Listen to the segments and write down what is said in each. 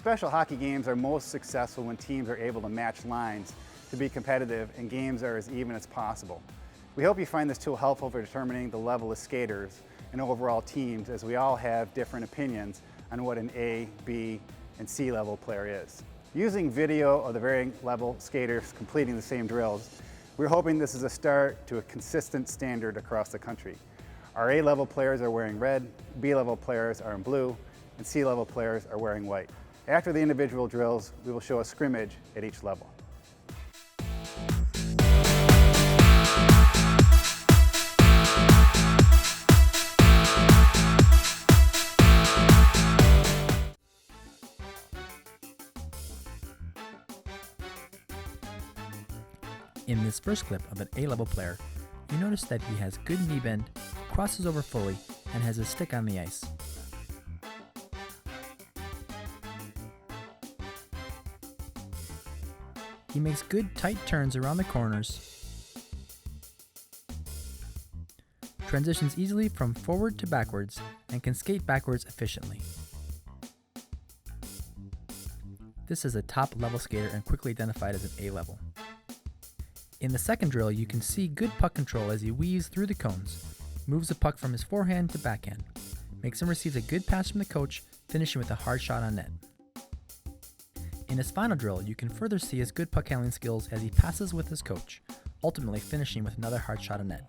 Special hockey games are most successful when teams are able to match lines to be competitive and games are as even as possible. We hope you find this tool helpful for determining the level of skaters and overall teams, as we all have different opinions on what an A, B, and C level player is. Using video of the varying level skaters completing the same drills, we're hoping this is a start to a consistent standard across the country. Our A level players are wearing red, B level players are in blue, and C level players are wearing white. After the individual drills, we will show a scrimmage at each level. In this first clip of an A-level player, you notice that he has good knee bend, crosses over fully, and has his stick on the ice. He makes good tight turns around the corners, transitions easily from forward to backwards, and can skate backwards efficiently. This is a top-level skater and quickly identified as an A-level. In the second drill, you can see good puck control as he weaves through the cones, moves the puck from his forehand to backhand, makes and receives a good pass from the coach, finishing with a hard shot on net. In his final drill, you can further see his good puck handling skills as he passes with his coach, ultimately finishing with another hard shot on net.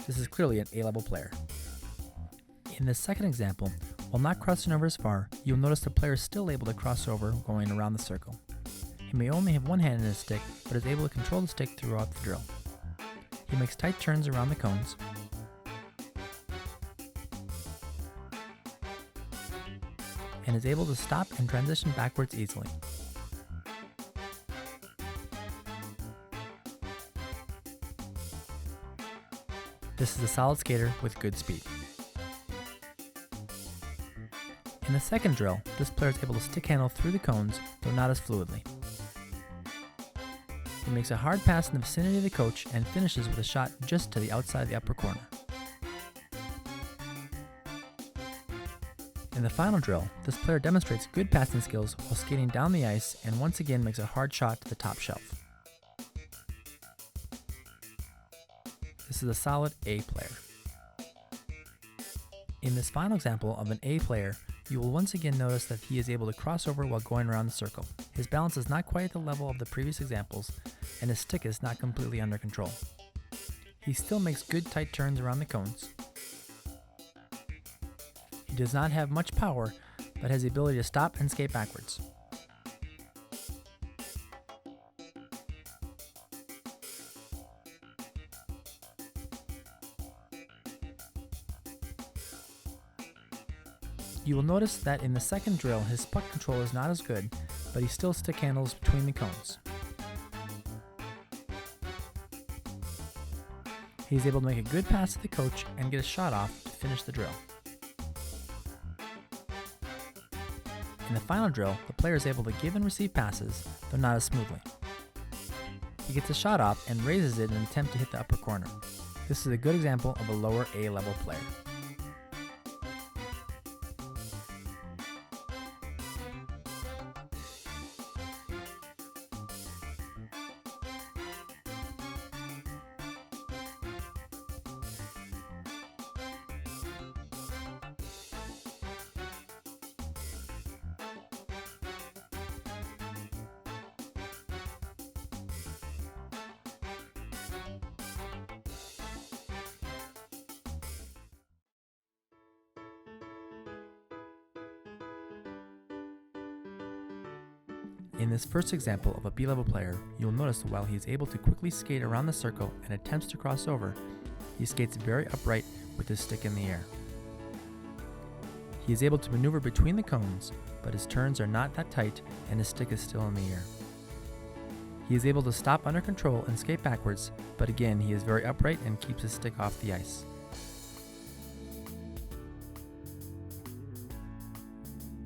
This is clearly an A-level player. In this second example, while not crossing over as far, you'll notice the player is still able to cross over going around the circle. He may only have one hand in his stick, but is able to control the stick throughout the drill. He makes tight turns around the cones, and is able to stop and transition backwards easily. This is a solid skater with good speed. In the second drill, this player is able to stick handle through the cones, though not as fluidly. He makes a hard pass in the vicinity of the coach and finishes with a shot just to the outside of the upper corner. In the final drill, this player demonstrates good passing skills while skating down the ice and once again makes a hard shot to the top shelf. This is a solid A player. In this final example of an A player, you will once again notice that he is able to cross over while going around the circle. His balance is not quite at the level of the previous examples, and his stick is not completely under control. He still makes good tight turns around the cones. He does not have much power, but has the ability to stop and skate backwards. You will notice that in the second drill, his puck control is not as good, but he still stick handles between the cones. He is able to make a good pass to the coach and get a shot off to finish the drill. In the final drill, the player is able to give and receive passes, though not as smoothly. He gets a shot off and raises it in an attempt to hit the upper corner. This is a good example of a lower A-level player. In this first example of a B-level player, you'll notice that while he is able to quickly skate around the circle and attempts to cross over, he skates very upright with his stick in the air. He is able to maneuver between the cones, but his turns are not that tight and his stick is still in the air. He is able to stop under control and skate backwards, but again he is very upright and keeps his stick off the ice.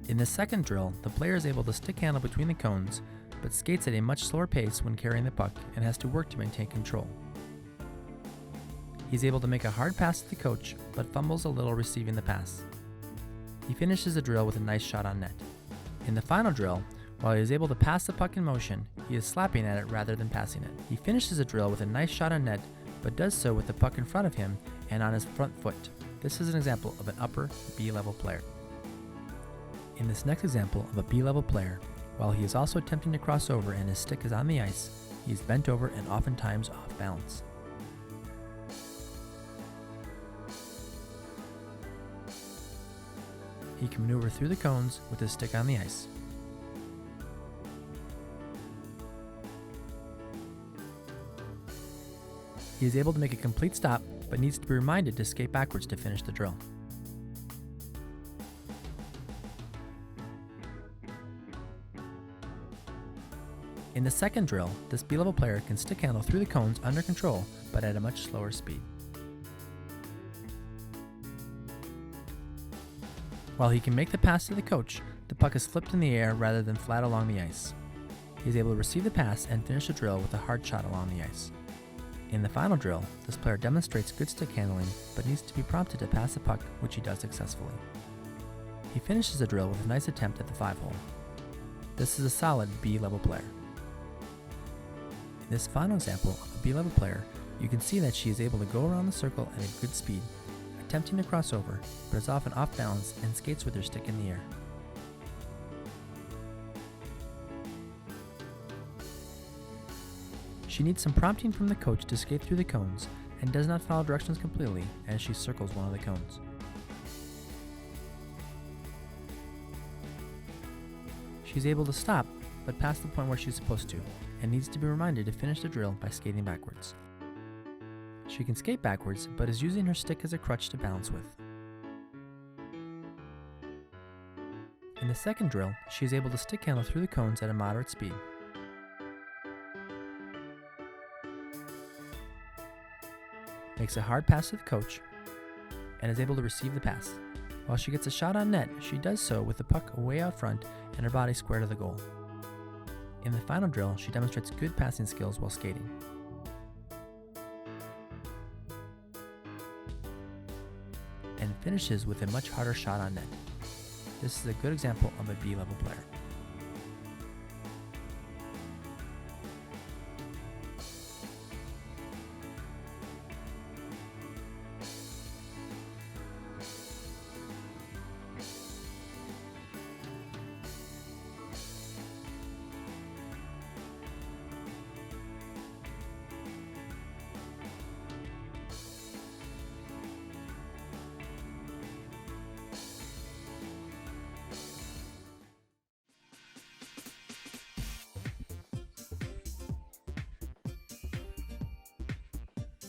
In the second drill, the player is able to stick handle between the cones, but skates at a much slower pace when carrying the puck and has to work to maintain control. He's able to make a hard pass to the coach, but fumbles a little receiving the pass. He finishes the drill with a nice shot on net. In the final drill, while he is able to pass the puck in motion, he is slapping at it rather than passing it. He finishes the drill with a nice shot on net, but does so with the puck in front of him and on his front foot. This is an example of an upper B-level player. In this next example of a B-level player, while he is also attempting to cross over and his stick is on the ice, he is bent over and oftentimes off balance. He can maneuver through the cones with his stick on the ice. He is able to make a complete stop, but needs to be reminded to skate backwards to finish the drill. In the second drill, this B-level player can stick handle through the cones under control, but at a much slower speed. While he can make the pass to the coach, the puck is flipped in the air rather than flat along the ice. He is able to receive the pass and finish the drill with a hard shot along the ice. In the final drill, this player demonstrates good stick handling, but needs to be prompted to pass the puck, which he does successfully. He finishes the drill with a nice attempt at the 5-hole. This is a solid B-level player. In this final example of a B-level player, you can see that she is able to go around the circle at a good speed, attempting to cross over, but is often off balance and skates with her stick in the air. She needs some prompting from the coach to skate through the cones and does not follow directions completely as she circles one of the cones. She is able to stop, but past the point where she's supposed to, and needs to be reminded to finish the drill by skating backwards. She can skate backwards, but is using her stick as a crutch to balance with. In the second drill, she is able to stick handle through the cones at a moderate speed. Makes a hard pass to the coach, and is able to receive the pass. While she gets a shot on net, she does so with the puck way out front and her body square to the goal. In the final drill, she demonstrates good passing skills while skating. And finishes with a much harder shot on net. This is a good example of a B-level player.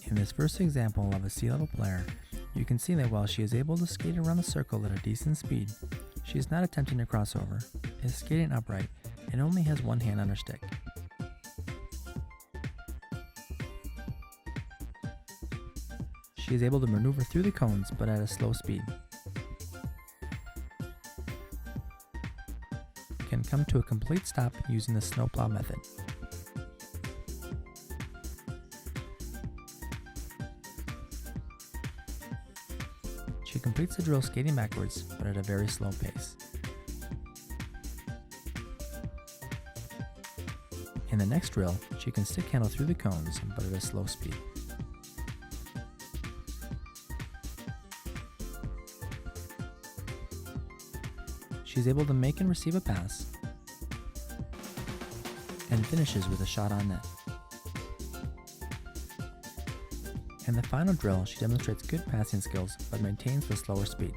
In this first example of a C-level player, you can see that while she is able to skate around the circle at a decent speed, she is not attempting to cross over, is skating upright, and only has one hand on her stick. She is able to maneuver through the cones, but at a slow speed. Can come to a complete stop using the snowplow method. She completes the drill skating backwards, but at a very slow pace. In the next drill, she can stick handle through the cones, but at a slow speed. She is able to make and receive a pass, and finishes with a shot on net. In the final drill, she demonstrates good passing skills, but maintains the slower speed.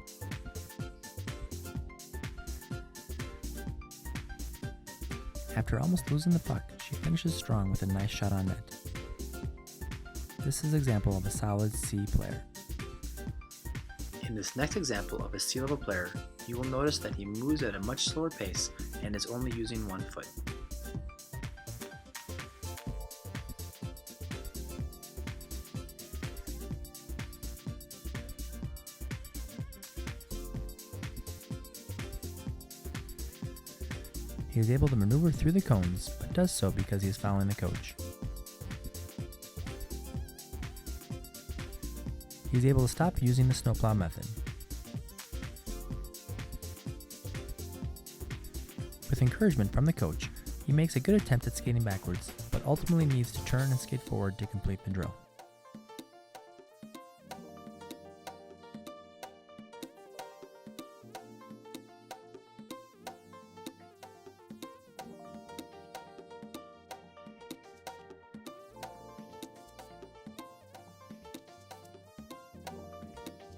After almost losing the puck, she finishes strong with a nice shot on net. This is an example of a solid C player. In this next example of a C-level player, you will notice that he moves at a much slower pace and is only using one foot. He is able to maneuver through the cones, but does so because he is following the coach. He is able to stop using the snowplow method. With encouragement from the coach, he makes a good attempt at skating backwards, but ultimately needs to turn and skate forward to complete the drill.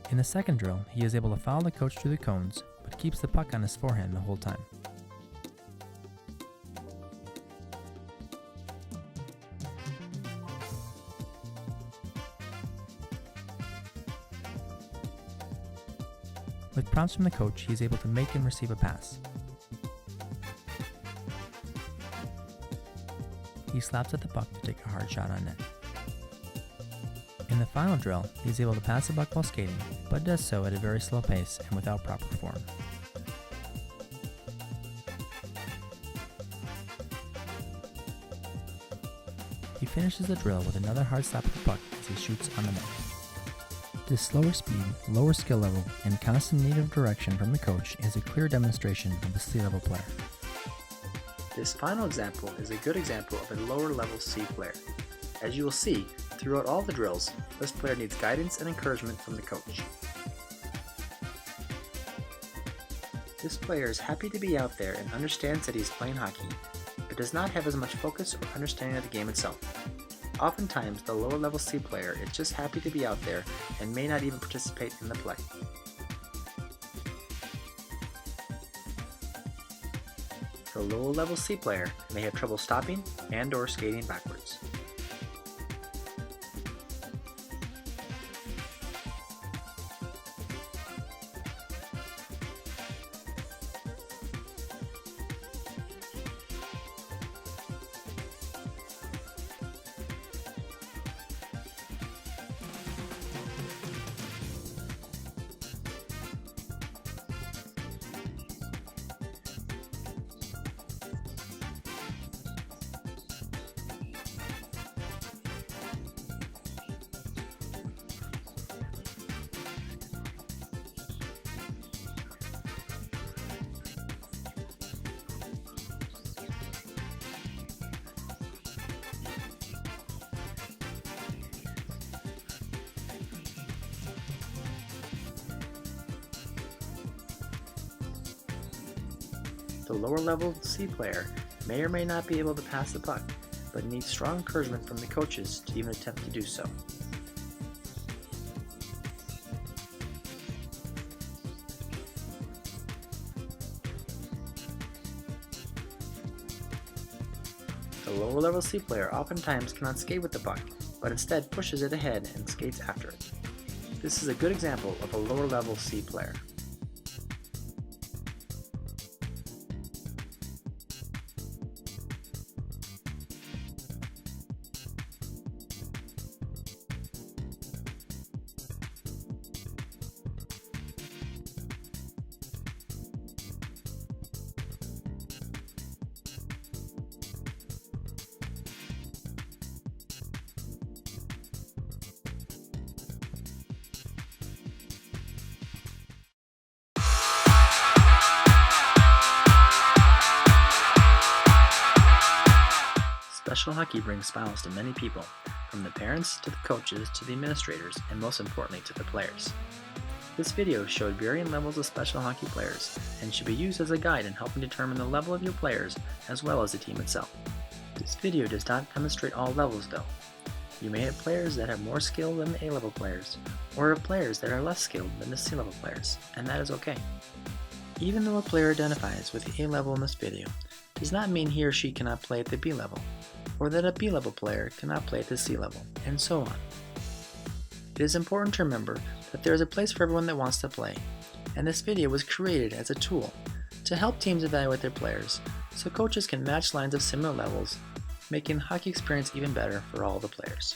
In the second drill, he is able to follow the coach through the cones, but keeps the puck on his forehand the whole time. With prompts from the coach, he is able to make and receive a pass. He slaps at the puck to take a hard shot on net. In the final drill, he is able to pass the puck while skating, but does so at a very slow pace and without proper form. He finishes the drill with another hard slap at the puck as he shoots on the net. This slower speed, lower skill level, and constant need of direction from the coach is a clear demonstration of a C-level player. This final example is a good example of a lower level C player. As you will see, throughout all the drills, this player needs guidance and encouragement from the coach. This player is happy to be out there and understands that he is playing hockey, but does not have as much focus or understanding of the game itself. Oftentimes, the lower level C player is just happy to be out there and may not even participate in the play. The lower level C player may have trouble stopping and/or skating backwards. The lower level C player may or may not be able to pass the puck, but needs strong encouragement from the coaches to even attempt to do so. The lower level C player oftentimes cannot skate with the puck, but instead pushes it ahead and skates after it. This is a good example of a lower level C player. Special hockey brings smiles to many people, from the parents to the coaches to the administrators and most importantly to the players. This video showed varying levels of special hockey players and should be used as a guide in helping determine the level of your players as well as the team itself. This video does not demonstrate all levels though. You may have players that have more skill than the A-level players, or have players that are less skilled than the C-level players, and that is okay. Even though a player identifies with the A-level in this video, does not mean he or she cannot play at the B-level, or that a B-level player cannot play at the C-level, and so on. It is important to remember that there is a place for everyone that wants to play, and this video was created as a tool to help teams evaluate their players so coaches can match lines of similar levels, making the hockey experience even better for all the players.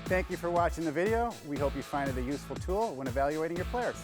Thank you for watching the video. We hope you find it a useful tool when evaluating your players.